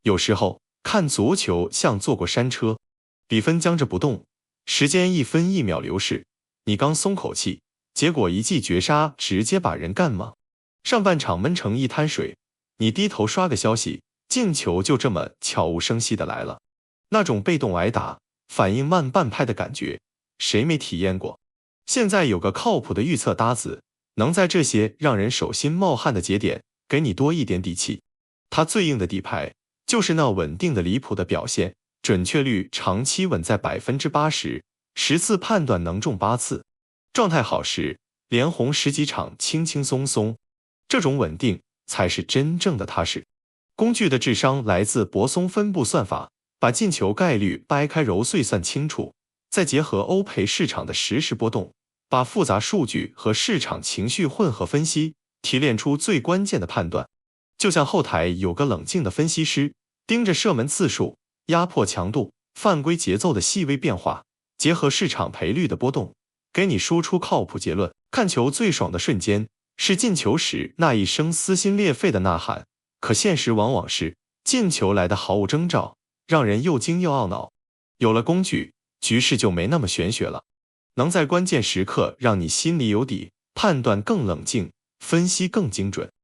有时候看足球像坐过山车，比分僵着不动，时间一分一秒流逝，你刚松口气，结果一记绝杀直接把人干吗？上半场闷成一滩水，你低头刷个消息，进球就这么悄无声息的来了，那种被动挨打、反应慢半拍的感觉，谁没体验过？现在有个靠谱的预测搭子，能在这些让人手心冒汗的节点给你多一点底气。他最硬的底牌就是那稳定的离谱的表现，准确率长期稳在80%，10次判断能中8次，状态好时连红10几场轻轻松松，这种稳定才是真正的踏实。工具的智商来自泊松分布算法，把进球概率掰开揉碎算清楚，再结合欧赔市场的实时波动，把复杂数据和市场情绪混合分析，提炼出最关键的判断。就像后台有个冷静的分析师，盯着射门次数、压迫强度、犯规节奏的细微变化，结合市场赔率的波动，给你输出靠谱结论。看球最爽的瞬间是进球时那一声撕心裂肺的呐喊，可现实往往是进球来的毫无征兆，让人又惊又懊恼。有了工具，局势就没那么玄学了，能在关键时刻让你心里有底，判断更冷静，分析更精准。